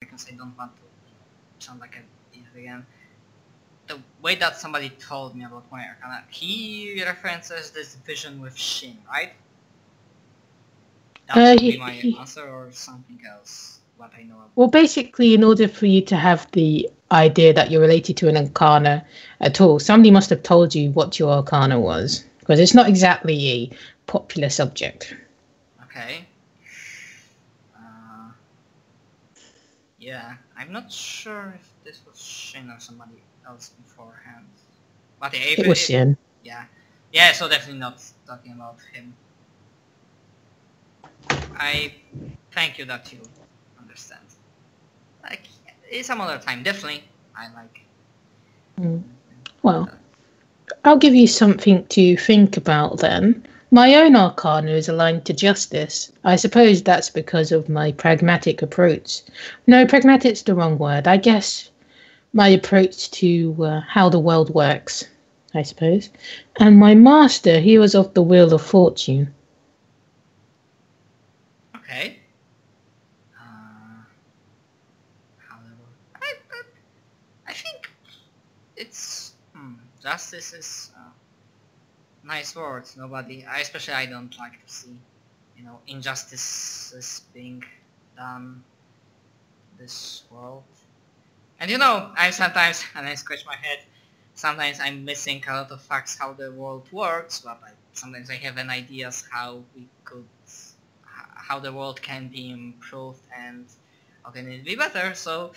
because I don't want to sound like an idiot again. The way that somebody told me about my Arcana, he references this vision with Shin, right? That would be my answer, or something else, what I know about. Well, basically, in order for you to have the idea that you're related to an Arcana at all, somebody must have told you what your Arcana was, because it's not exactly a popular subject. Okay. Yeah, I'm not sure if this was Shin or somebody else beforehand. But yeah, if it was Shin. Yeah, so definitely not talking about him. I thank you that you understand. Like, some other time, definitely. I like. Well, I'll give you something to think about then. My own Arcana is aligned to justice. I suppose that's because of my pragmatic approach. No, pragmatic's the wrong word. I guess my approach to how the world works, I suppose. And my master, he was of the Wheel of Fortune. Okay. I think it's justice is nice words. Nobody, especially I don't like to see, injustices being done in this world. And I sometimes, and I scratch my head, sometimes I'm missing a lot of facts how the world works, but sometimes I have an ideas how the world can be improved and how can it be better. So,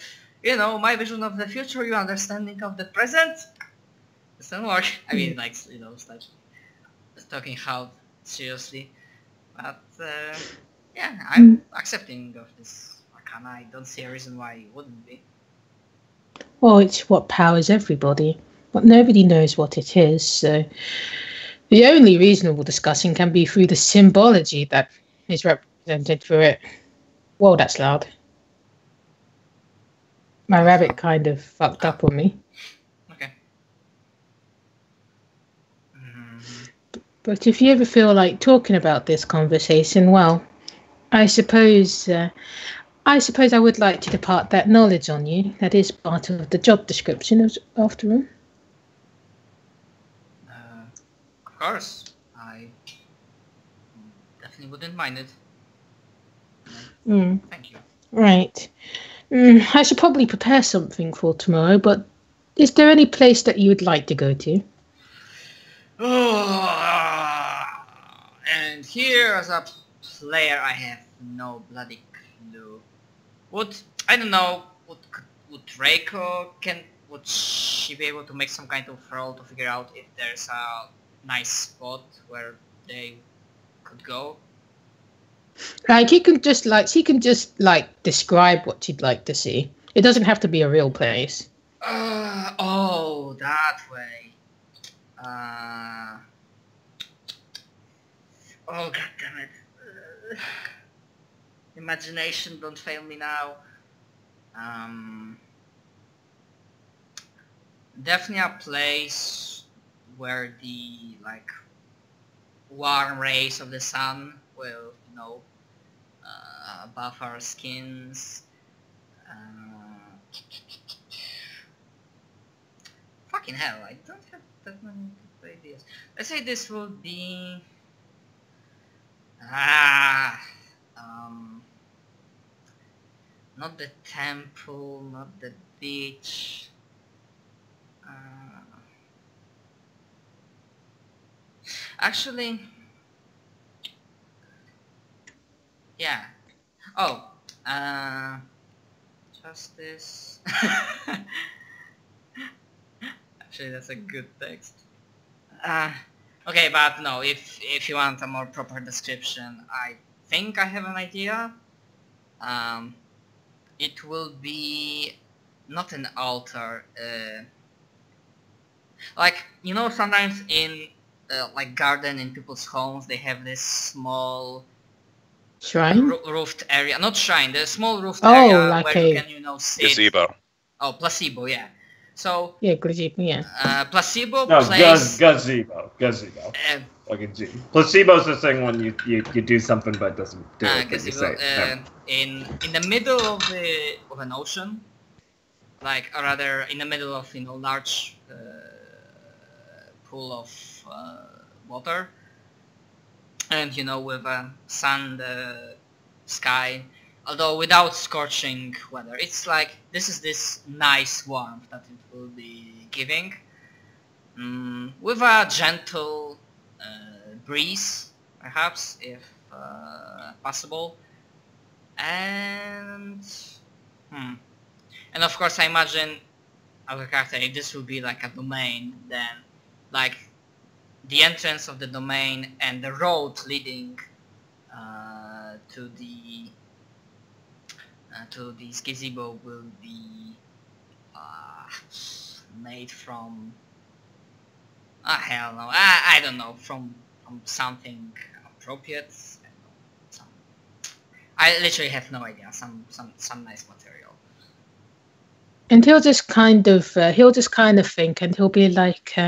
my vision of the future, your understanding of the present, doesn't work. I mean, like, such talking how seriously, but yeah, I'm accepting of this Arcana. I don't see a reason why it wouldn't be. Well, it's what powers everybody, but nobody knows what it is, so the only reasonable discussion can be through the symbology that is represented through it. Whoa, that's loud. My rabbit kind of fucked up on me. Okay. But if you ever feel like talking about this conversation, well, I suppose I would like to depart that knowledge on you. That is part of the job description, after all. Of course, I definitely wouldn't mind it. Thank you. Right. I should probably prepare something for tomorrow, but is there any place that you would like to go to? And here, as a player, I have no bloody clue. Would Reiko would she be able to make some kind of roll to figure out if there's a nice spot where they could go? Like she can just describe what she'd like to see. It doesn't have to be a real place. Oh, that way. Oh, god damn it. Imagination, don't fail me now. Definitely a place where the warm rays of the sun will, buff our skins. Fucking hell, I don't have that many good ideas. Let's say this will be not the temple, not the beach. Actually, yeah. Oh, justice. Actually, that's a good text. Okay, but no, if you want a more proper description, I think I have an idea. It will be not an altar. Sometimes in garden in people's homes, they have this small shrine, roofed area. Not shrine, the small roofed area where you can, sit. Placebo. Oh, placebo, yeah. So Yeah, gazebo, yeah. placebo No, plays. gazebo. Like a G. Placebo's the thing when you do something but doesn't do it, but you Gazebo say it. in the middle of an ocean, like, or rather in the middle of large pool of water, and with sun, the sky, although without scorching weather. It's like this nice warmth that it will be giving, with a gentle breeze, perhaps, if possible, and and of course I imagine our character, if this will be like a domain, then like the entrance of the domain and the road leading to this gazebo will be made from hell no, I don't know, from something appropriate. I literally have no idea. Some nice material. And he'll just kind of think, and he'll be like,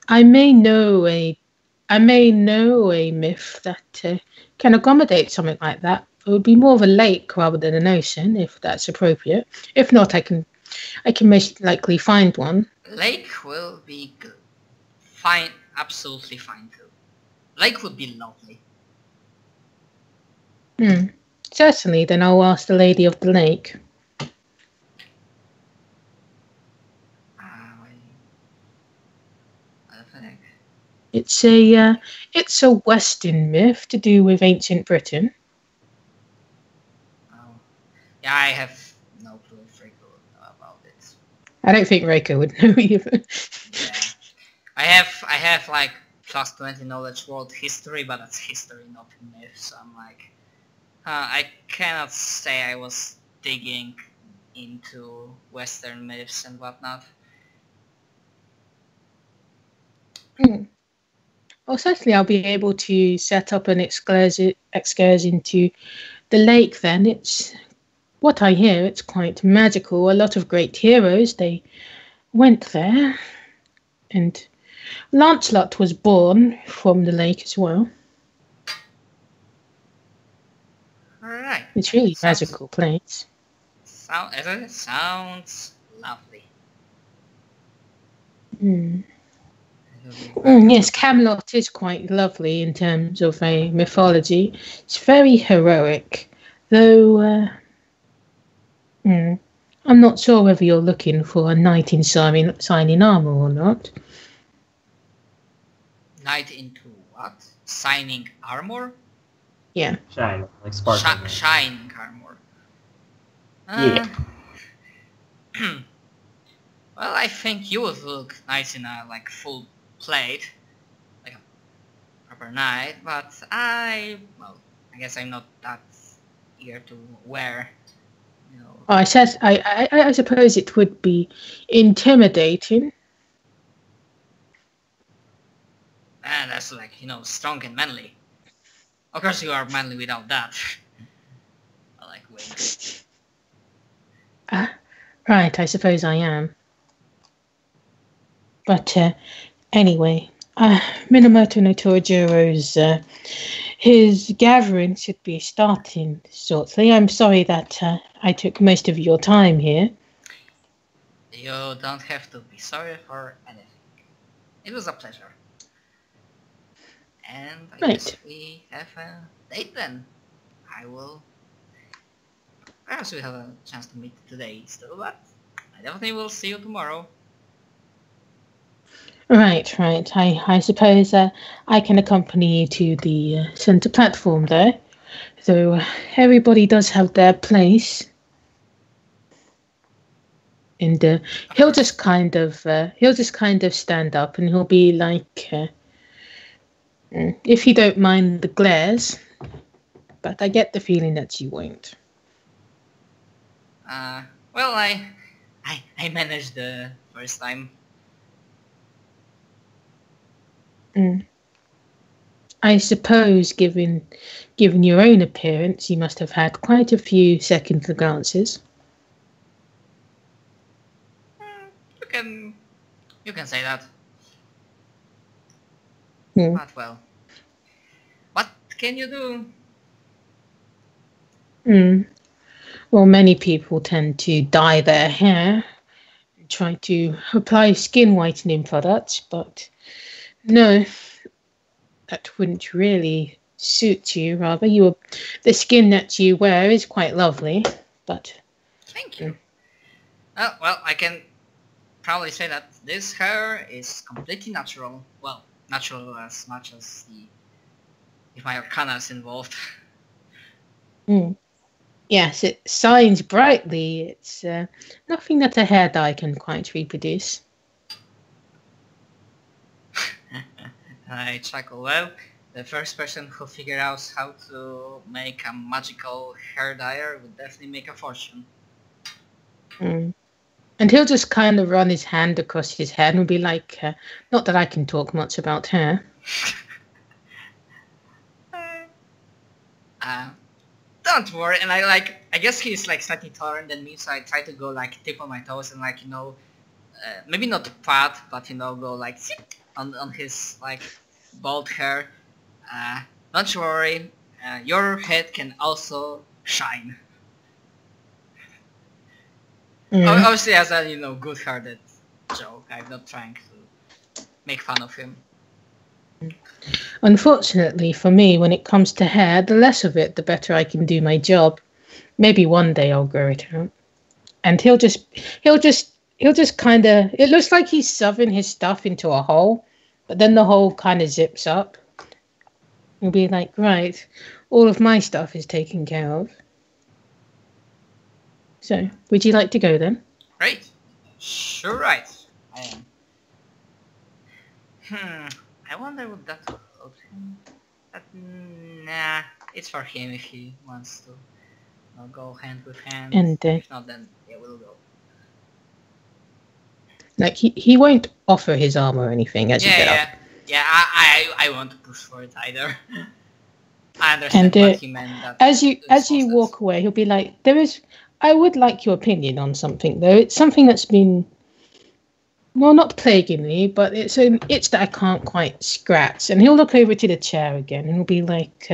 I may know a myth that can accommodate something like that. It would be more of a lake rather than an ocean, if that's appropriate. If not, I can most likely find one. Lake will be good. Fine, absolutely fine too. Lake would be lovely. Certainly, then I'll ask the Lady of the Lake. It's a Western myth to do with ancient Britain. Oh, yeah, I have no clue if Reiko would know about it. I don't think Reiko would know either. Yeah, I have like plus 20 knowledge world history, but that's history, not myth. So I'm like, I cannot say I was digging into Western myths and whatnot. Well, certainly I'll be able to set up an excursion to the lake then. It's what I hear, it's quite magical. A lot of great heroes, they went there. And Lancelot was born from the lake as well. Alright. It's really a magical place. Sounds lovely. Yes, Camelot is quite lovely in terms of a mythology. It's very heroic, though I'm not sure whether you're looking for a knight in shining armour or not. Knight into what? Shining armour? Yeah. Shine, like sparkling. Shining armour. Yeah. Well, I think you would look nice in a full plate, like a proper knight, but I guess I'm not that eager to wear. I suppose it would be intimidating. And that's strong and manly. Of course you are manly without that. I like weight. Right, I suppose I am. But anyway, Minamoto no Torajuro's his gathering should be starting shortly. I'm sorry that I took most of your time here. You don't have to be sorry for anything. It was a pleasure. And I guess we have a date then. Perhaps we have a chance to meet today still, but I definitely will see you tomorrow. Right. I suppose I can accompany you to the centre platform there. So everybody does have their place. And he'll just kind of stand up, and he'll be like, if you don't mind the glares, but I get the feeling that you won't. Well, I managed the first time. I suppose, given your own appearance, you must have had quite a few second glances. You you can say that. But well, what can you do? Well, many people tend to dye their hair, try to apply skin whitening products, but no, that wouldn't really suit you. Rather, the skin that you wear is quite lovely, but thank you. Well, I can probably say that this hair is completely natural. Well, natural as much as if my arcana is involved. Yes, it shines brightly. It's nothing that a hair dye can quite reproduce. I chuckle. Well, the first person who figured out how to make a magical hair dyer would definitely make a fortune. And he'll just kind of run his hand across his head and be like, not that I can talk much about hair. Don't worry, and I guess he's like slightly taller than me, so I try to go like tip on my toes and like, maybe not to pat, but go like sit on his like bald hair. Don't worry, your head can also shine. Obviously as a good-hearted joke. I'm not trying to make fun of him. Unfortunately for me, when it comes to hair, the less of it, the better I can do my job. Maybe one day I'll grow it out. And he'll just kind of, it looks like he's shoving his stuff into a hole, but then the hole kind of zips up. He'll be like, right, all of my stuff is taken care of. So, would you like to go then? Great. Sure, right. I am. I wonder would that help him. But nah, it's for him if he wants to. I'll go hand with hand. And if not, then yeah, we'll go. Like he won't offer his arm or anything as you get up. Yeah. I won't push for it either. I understand what he meant. That as you walk away, he'll be like, I would like your opinion on something though. It's something that's been, well, not plaguing me, but it's an itch that I can't quite scratch. And he'll look over to the chair again and he'll be like,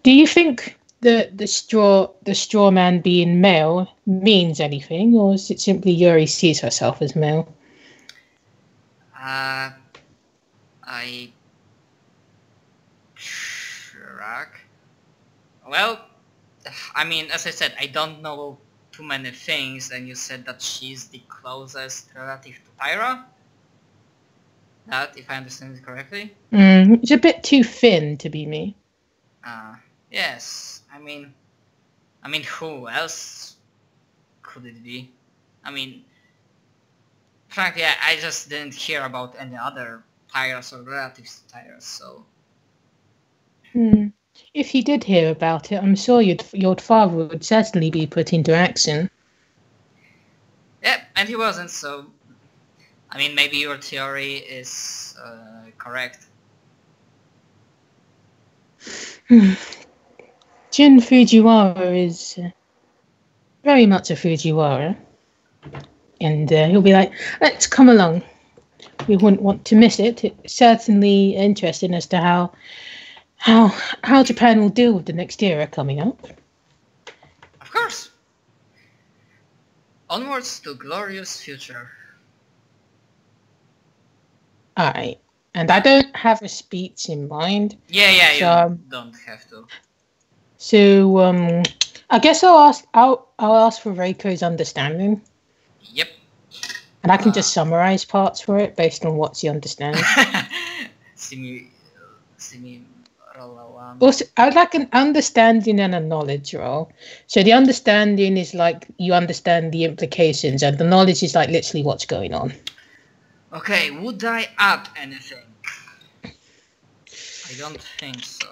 do you think the straw man being male means anything, or is it simply Yuri sees herself as male? I shrug. Well, I mean, as I said, I don't know too many things, and you said that she's the closest relative to Tyra? That, if I understand it correctly? It's a bit too thin to be me. Yes. I mean, who else could it be? I mean, frankly, I just didn't hear about any other Tyras or relatives to Tyras, so... If you did hear about it, I'm sure your father would certainly be put into action. Yep, and he wasn't, so... I mean, maybe your theory is correct. Jin Fujiwara is very much a Fujiwara. And he'll be like, let's come along. We wouldn't want to miss it. It's certainly interesting as to how Japan will deal with the next era coming up. Of course. Onwards to glorious future. Alright. And I don't have a speech in mind. Yeah, so, you don't have to. So, I guess I'll ask for Reiko's understanding. Yep. And I can just summarize parts for it based on what she understands. See me roll a one. Also, I'd like an understanding and a knowledge roll. So the understanding is like you understand the implications, and the knowledge is like literally what's going on. Okay, would I add anything? I don't think so.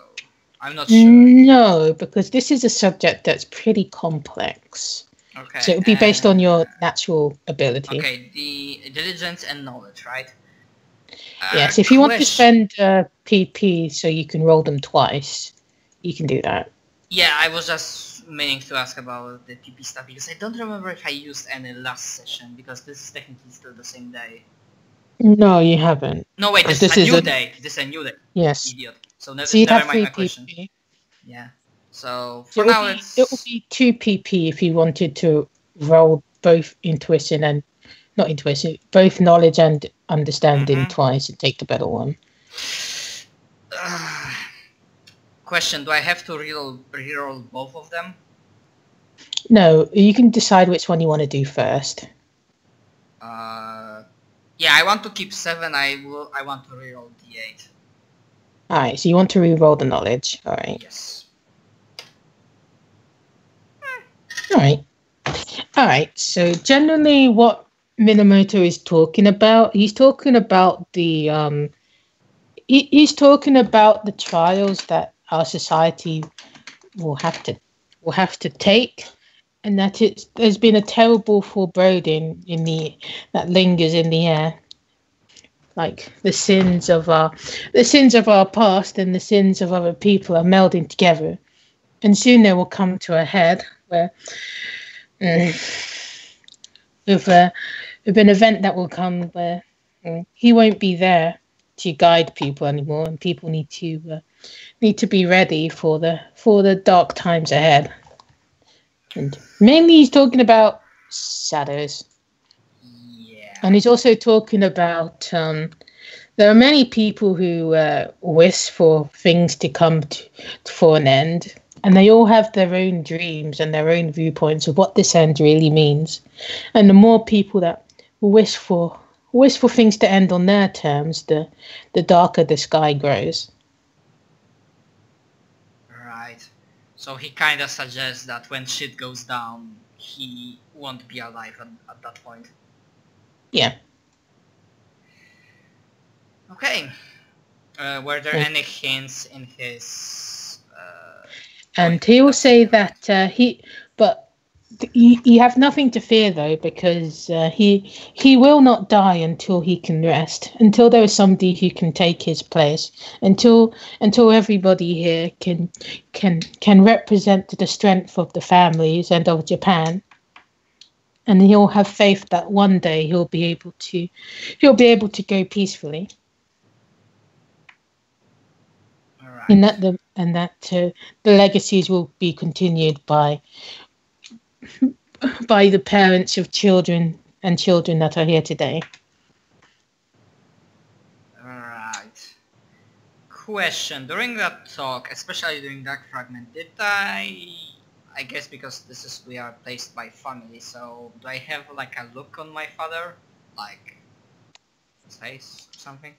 I'm not sure. No, because this is a subject that's pretty complex. Okay. So it would be based on your natural ability. Okay, the intelligence and knowledge, right? Yes, if you want to spend PP so you can roll them twice, you can do that. Yeah, I was just meaning to ask about the TP stuff because I don't remember if I used any last session because this is technically still the same day. No, you haven't. No, wait, this is a new day. This is a new day. Yes. Idiot. So you'd never have mind 3 my question. PP. Yeah. So for now it will be 2 PP if you wanted to roll both intuition and not intuition, both knowledge and understanding twice and take the better one. Question: do I have to reroll both of them? No, you can decide which one you want to do first. Yeah, I want to keep 7. I want to reroll D8. Alright, so you want to reroll the knowledge. Alright. Yes. Alright, so generally what Minamoto is talking about, he's talking about the he's talking about the trials that our society will have to take, and that there's been a terrible foreboding that lingers in the air, like the sins of our past and the sins of other people are melding together, and soon they will come to a head where with an event that will come where he won't be there to guide people anymore, and people need to be ready for the dark times ahead. And mainly he's talking about shadows. Yeah. And he's also talking about there are many people who wish for things to come for an end, and they all have their own dreams and their own viewpoints of what this end really means. And the more people that wish for things to end on their terms, the darker the sky grows. Right. So he kind of suggests that when shit goes down, he won't be alive at that point. Yeah. Okay. Were there any hints in his... and he will say that you have nothing to fear though, because he will not die until he can rest, until there is somebody who can take his place, until everybody here can represent the strength of the families and of Japan, and he'll have faith that one day he'll be able to go peacefully. All right. And that the legacies will be continued by the parents of children and children that are here today. Alright. Question. During that talk, especially during that fragment, did I guess because we are placed by family, so do I have like a look on my father? Like his face or something?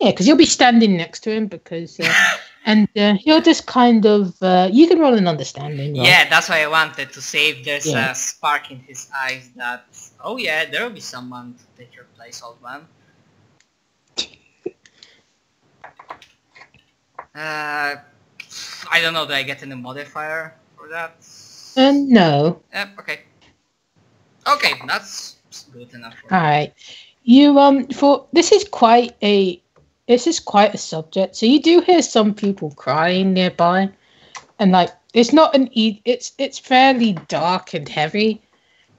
Yeah, because you'll be standing next to him, because and he'll just kind of you can roll an understanding. Right? Yeah, that's why I wanted to see if there's a spark in his eyes that, oh yeah, there will be someone to take your place, old man. I don't know, do I get any modifier for that? No. Okay. Okay, that's good enough for me. Alright. You for this is quite a subject. So you do hear some people crying nearby, and like it's not it's fairly dark and heavy,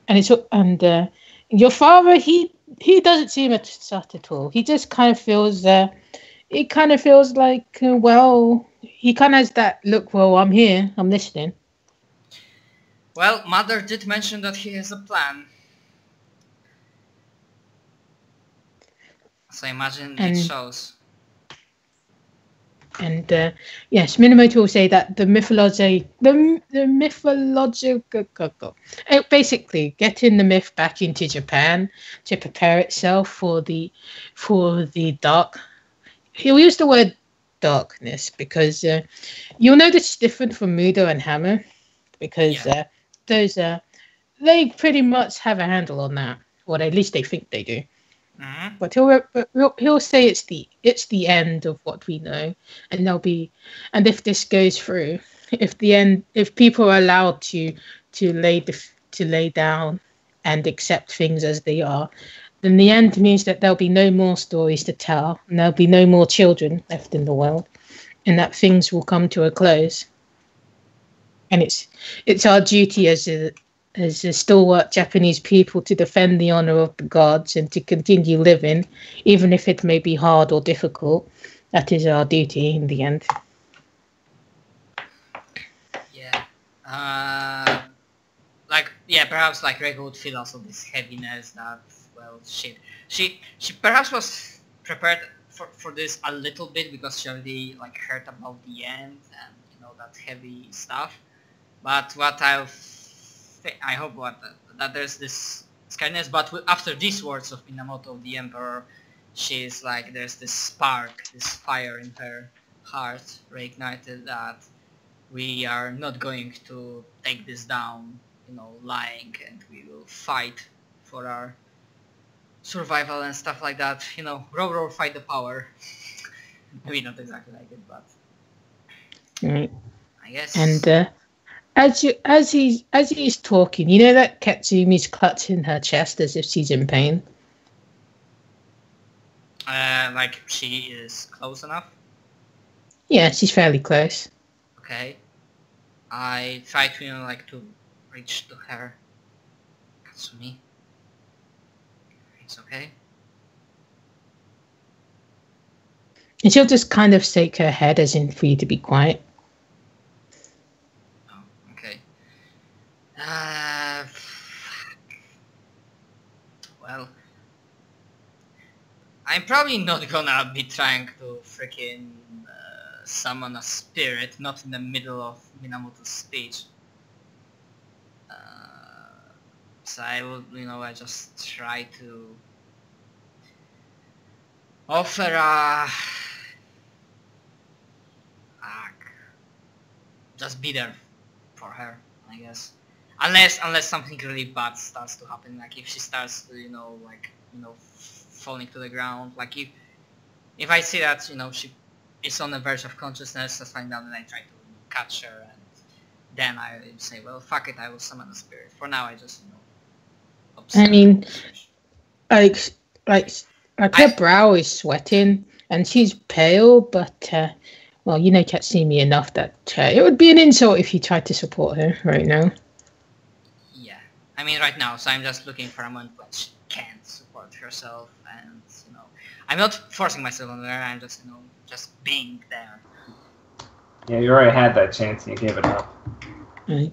and your father he doesn't seem upset at all. He just kind of feels he kind of feels like he kind of has that look. Well, I'm here. I'm listening. Well, Mother did mention that he has a plan. So I imagine it shows. And yes, Minamoto will say that the mythological basically getting the myth back into Japan to prepare itself for the dark. He'll use the word darkness because you'll notice it's different from Mudo and Hammer, because those they pretty much have a handle on that, or at least they think they do. Mm-hmm. But he'll say it's the end of what we know, and if this goes through, if people are allowed to lay down and accept things as they are, then the end means that there'll be no more stories to tell, and there'll be no more children left in the world, and that things will come to a close. And it's our duty as a stalwart Japanese people to defend the honor of the gods and to continue living, even if it may be hard or difficult. That is our duty in the end. Yeah. Like, yeah, perhaps like Reiko would feel also this heaviness that, well, shit. She perhaps was prepared for this a little bit because she already like heard about the end and that heavy stuff. But what I hope that there's this scariness. But after these words of Minamoto, the Emperor, she's like there's this spark, this fire in her heart reignited that we are not going to take this down, lying, and we will fight for our survival and stuff like that. Row, fight the power. Maybe not exactly like it, but right. I guess. And as he's talking, you know that Katsumi's clutching her chest as if she's in pain. Like she is close enough. Yeah, she's fairly close. Okay. I try to to reach to her. Katsumi. It's okay. And she'll just kind of shake her head as in for you to be quiet. Oh, okay. Well, I'm probably not gonna be trying to freaking summon a spirit, not in the middle of Minamoto's speech. So I will, I just try to offer just be there for her, I guess. Unless something really bad starts to happen, like if she starts to, falling to the ground, like if I see that, she is on the verge of consciousness, I find out and I try to catch her, and then I say, well, fuck it, I will summon a spirit. For now, I just, observe. I mean, like her brow is sweating and she's pale, but well, Katsumi enough that it would be an insult if you tried to support her right now. Yeah, I mean right now, so I'm just looking for a moment when she can't support herself, and I'm not forcing myself on her. I'm just just being there. Yeah, you already had that chance and you gave it up. Right.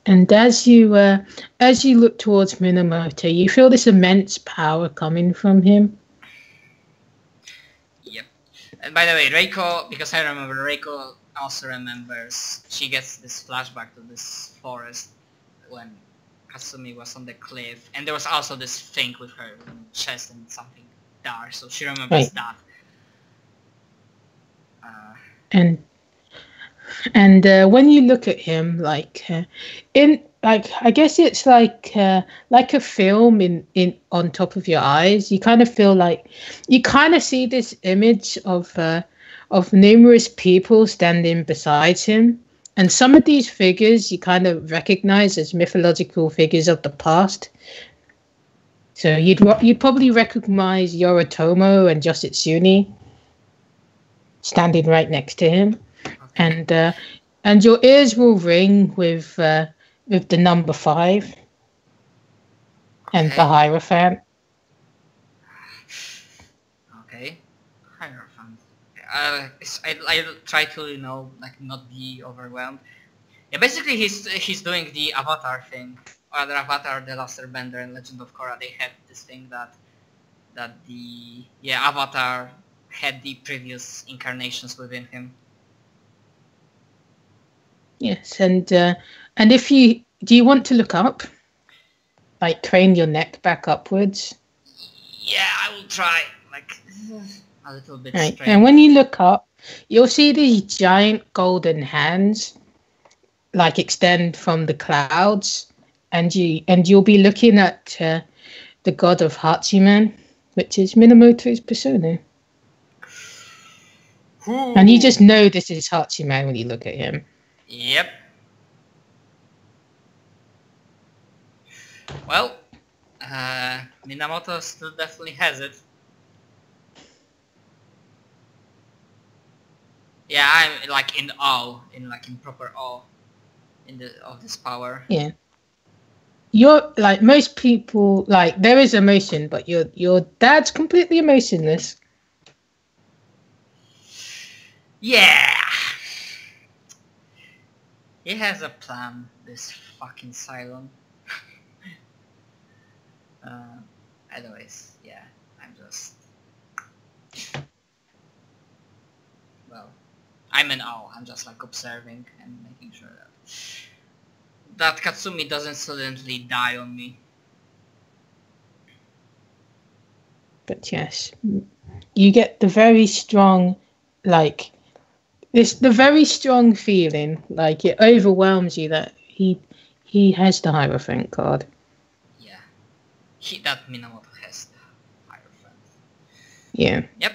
And as you look towards Minamoto, you feel this immense power coming from him. Yep. And by the way, Reiko, because I remember, Reiko also remembers, she gets this flashback to this forest when Kasumi was on the cliff, and there was also this thing with her chest and something dark, so she remembers that. And when you look at him, I guess it's like a film in on top of your eyes. You kind of feel like you kind of see this image of numerous people standing beside him, and some of these figures you kind of recognize as mythological figures of the past. So you'd probably recognize Yoritomo and Yoshitsune standing right next to him. And your ears will ring with the number 5 and the Hierophant. Okay, Hierophant. I try to not be overwhelmed. Yeah, basically he's doing the Avatar thing. Or Avatar, The Last Airbender, and Legend of Korra. They had this thing that the Avatar had the previous incarnations within him. Yes, and if do you want to look up, like crane your neck back upwards? Yeah, I will try, like a little bit. Right, straight. and when you look up, you'll see these giant golden hands, like extend from the clouds, and you'll be looking at the god of Hachiman, which is Minamoto's persona. Ooh. And you just know this is Hachiman when you look at him. Yep. Well, Minamoto still definitely has it. Yeah, I'm like in awe, in proper awe. of this power. Yeah. You're like most people. Like there is emotion, but your dad's completely emotionless. Yeah. He has a plan. This fucking Cylon. Anyways, yeah. I'm just. Well, I'm in awe. I'm just like observing and making sure that Katsumi doesn't suddenly die on me. But yes, you get the very strong, like the very strong feeling, like it overwhelms you that he has the Hierophant card. Yeah. That Minamoto has the Hierophant. Yeah. Yep.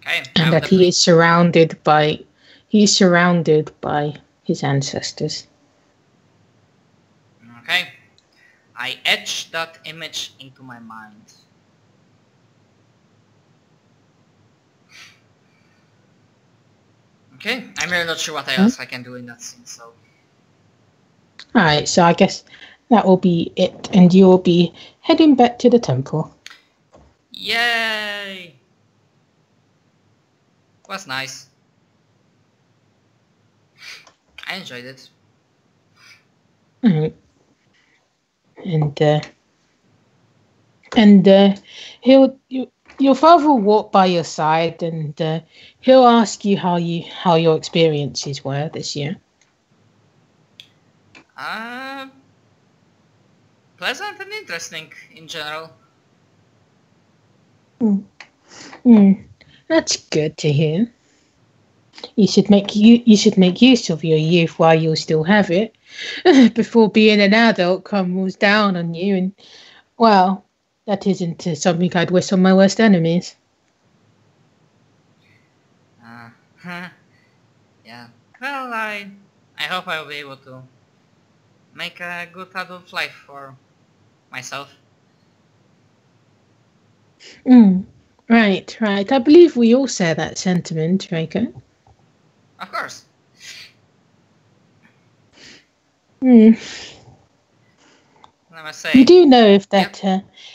Okay. And that he is surrounded by his ancestors. Okay. I etch that image into my mind. Okay, I'm really not sure what else I can do in that scene, so... Alright, so I guess that will be it, and you'll be heading back to the temple. Yay! Was nice. I enjoyed it. Alright. And your father will walk by your side, and he'll ask you how your experiences were this year. Pleasant and interesting in general. That's good to hear. You should make use of your youth while you still have it, before being an adult crumbles down on you. And well, that isn't something I'd wish on my worst enemies. Yeah. Well, I hope I will be able to make a good adult life for myself. Right. I believe we all share that sentiment, Reiko. Of course. I must say. You do know if that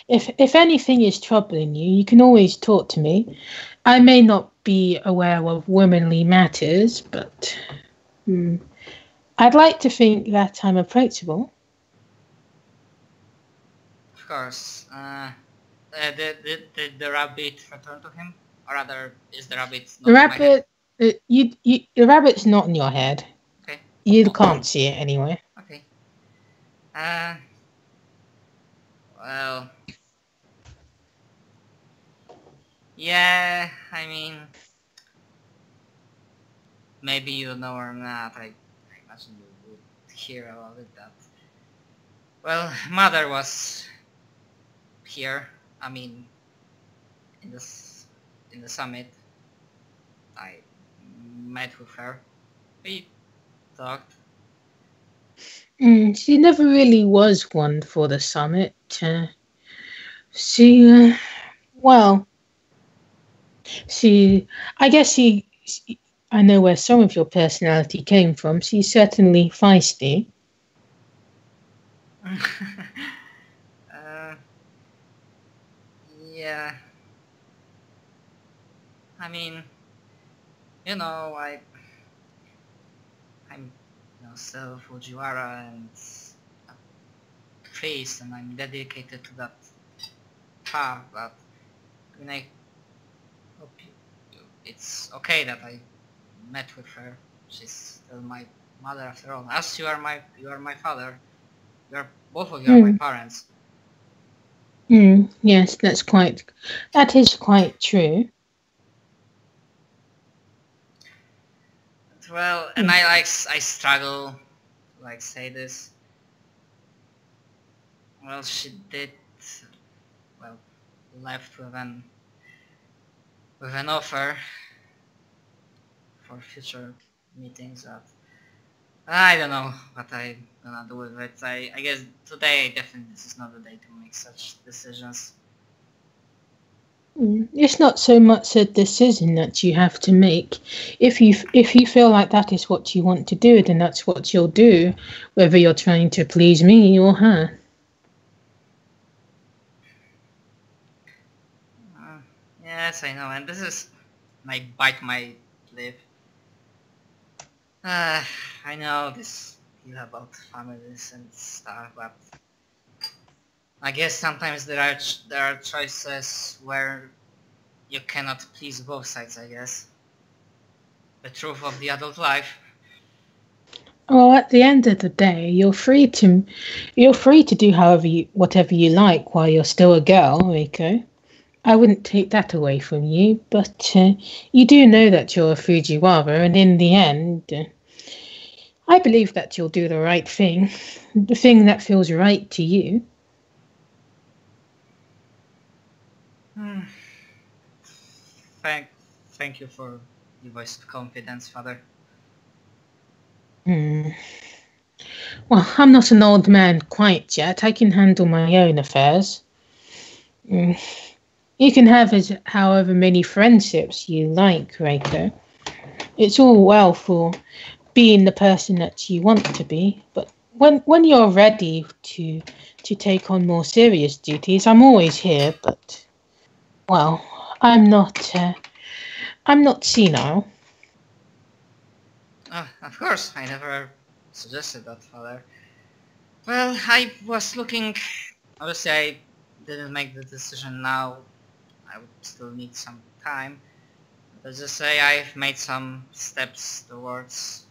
if anything is troubling you, you can always talk to me. I may not be aware of womanly matters, but I'd like to think that I'm approachable. Of course. Did the rabbit return to him? Or rather, is the rabbit not the rabbit? The rabbit's not in your head. Okay. You can't see it anyway. Okay. Well. Yeah, I mean... Maybe you know or not, I imagine you would hear about it that... Well, mother was here, I mean, in the summit. I met with her. We talked. She never really was one for the summit. I know where some of your personality came from. She's certainly feisty. Yeah. I mean, you know, I'm still Fujiwara and a priest, and I'm dedicated to that path, but I mean, I hope it's okay that I met with her. She's still my mother after all. As you are my father. Both of you are my parents. Yes, that is quite true. Well, and I struggle to say this. Well, she did, left with an offer for future meetings that I don't know what I'm gonna do with it. I guess today definitely this is not the day to make such decisions. It's not so much a decision that you have to make. If you feel like that is what you want to do, then that's what you'll do, whether you're trying to please me or her. Yes, I know, and this is might bite my lip. I know this deal about families and stuff, but I guess sometimes there are choices where you cannot please both sides. I guess the truth of the adult life. Well, at the end of the day, you're free to do whatever you like while you're still a girl, Rico. I wouldn't take that away from you, but you do know that you're a Fujiwara, and in the end, I believe that you'll do the right thing, the thing that feels right to you. Thank, thank you for the voice of confidence, Father. Well, I'm not an old man quite yet. I can handle my own affairs. You can have however many friendships you like, Reiko. It's all well for being the person that you want to be, but when you're ready to take on more serious duties, I'm always here. But well, I'm not senile. Of course, I never suggested that, Father. Well, I was looking. Obviously, I didn't make the decision now. I would still need some time. Let's just say I've made some steps towards,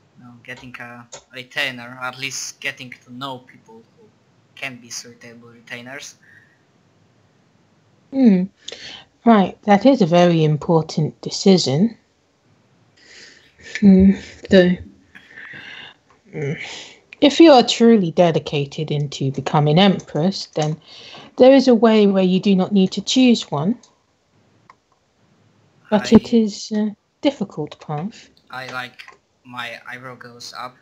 getting a retainer, or at least getting to know people who can be suitable retainers. Right, that is a very important decision. So, if you are truly dedicated into becoming empress, then there is a way where you do not need to choose one. But it is a difficult path. My eyebrow goes up.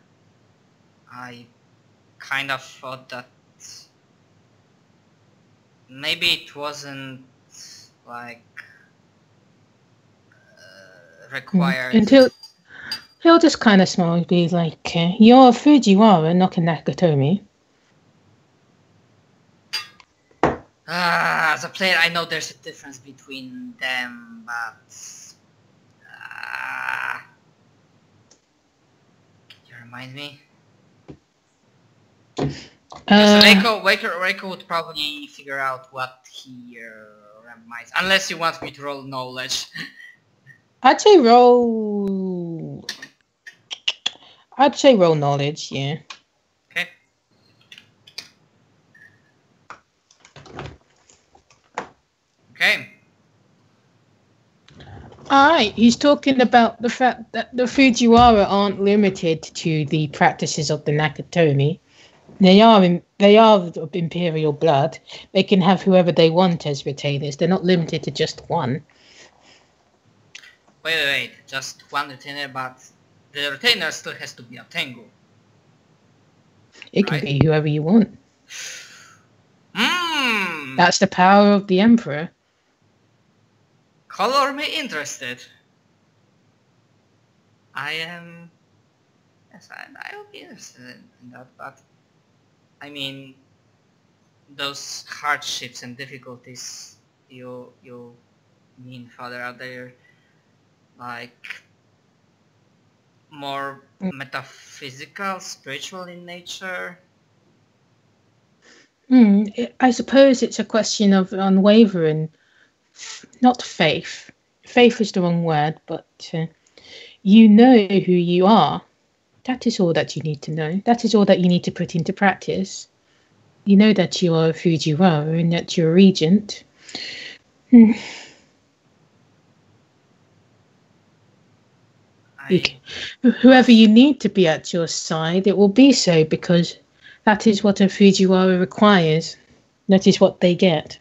I kind of thought that maybe it wasn't like required. And he'll just kind of smile and be like, "You're a Fujiwara, not a Nakatomi." As a player, I know there's a difference between them, but can you remind me? Reiko would probably figure out what he reminds, unless you want me to roll knowledge. I'd say roll knowledge, yeah. Okay. Okay. Alright, he's talking about the fact that the Fujiwara aren't limited to the practices of the Nakatomi. They are of imperial blood. They can have whoever they want as retainers. They're not limited to just one. Wait, just one retainer, but the retainer still has to be a Tengu. It can be whoever you want. That's the power of the Emperor. Color me interested. Yes, I will be interested in that, but I mean, those hardships and difficulties you mean, Father, are they like more metaphysical, spiritual in nature? I suppose it's a question of unwavering, not faith. Faith is the wrong word, but you know who you are. That is all that you need to know. That is all that you need to put into practice. You know that you are a Fujiwara and that you're a regent. Whoever you need to be at your side, it will be so, because that is what a Fujiwara requires. That is what they get.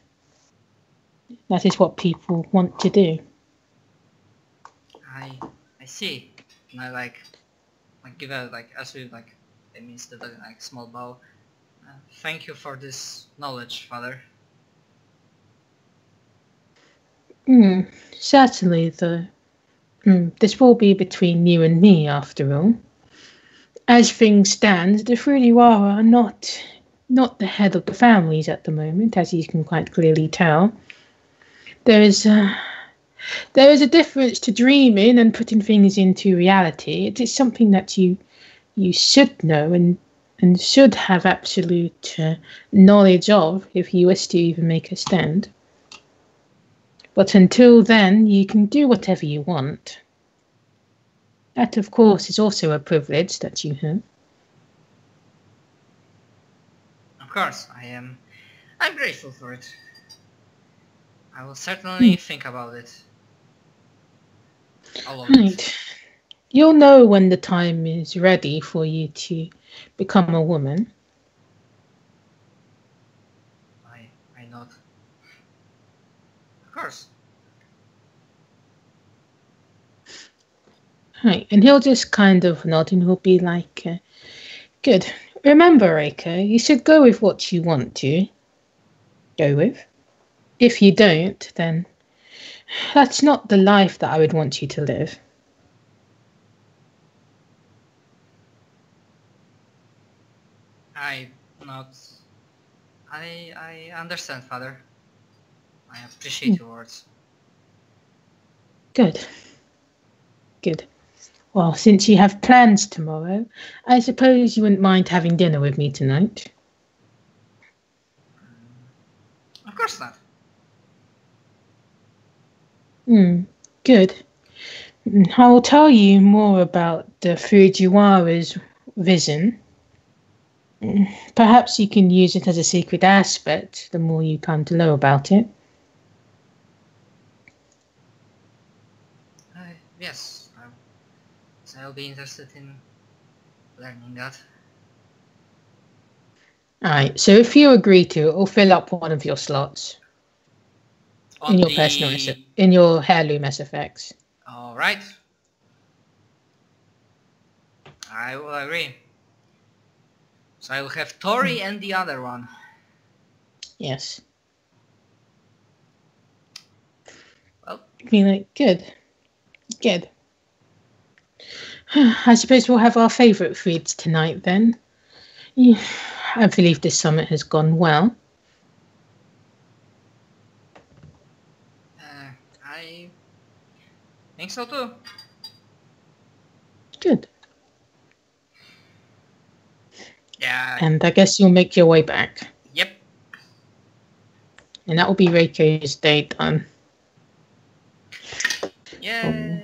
That is what people want to do. I see. And I give a it means the small bow. Thank you for this knowledge, Father. Certainly, this will be between you and me, after all. As things stand, the Fujiwara are not the head of the families at the moment, as you can quite clearly tell. There is a difference to dreaming and putting things into reality. It is something that you should know and should have absolute knowledge of if you wish to even make a stand. But until then, you can do whatever you want. That, of course, is also a privilege that you have. Of course, I'm grateful for it. I will certainly think about it. All of it. You'll know when the time is ready for you to become a woman. I nod. Of course. Right, and he'll just kind of nod and he'll be like, good. Remember, Reiko, you should go with what you want to go with. If you don't, then that's not the life that I would want you to live. I understand, Father. I appreciate your words. Good. Well, since you have plans tomorrow, I suppose you wouldn't mind having dinner with me tonight. Of course not. Good. I will tell you more about the Fujiwara's vision. Perhaps you can use it as a secret aspect the more you come to know about it. Yes. So I'll be interested in learning that. Alright, so if you agree to, it will fill up one of your slots in your in your heirloom SFX. Alright. I will agree. So I will have Tori and the other one. Yes. Well, be like, good. I suppose we'll have our favourite foods tonight then. Yeah, I believe this summit has gone well. I think so too. Good. Yeah. And I guess you'll make your way back. Yep. And that will be Reiko's day done. Yay.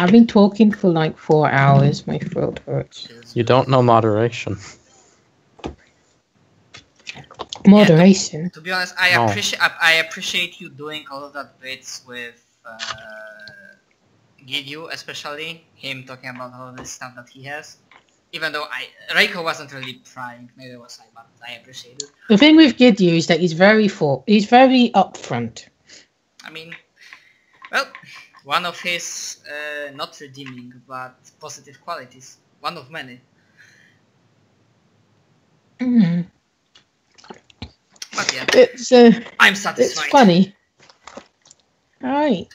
I've been talking for like 4 hours. My throat hurts. You don't know moderation. Moderation? Yeah, to be honest, I appreciate you doing all of that bits with Gidyu, especially him talking about all of this stuff that he has. Even though Reiko wasn't really trying, neither was I, but I appreciate it. The thing with Gidyu is that he's very upfront. I mean, well, one of his not redeeming but positive qualities. One of many. But yeah, it's I'm satisfied. It's funny. Alright.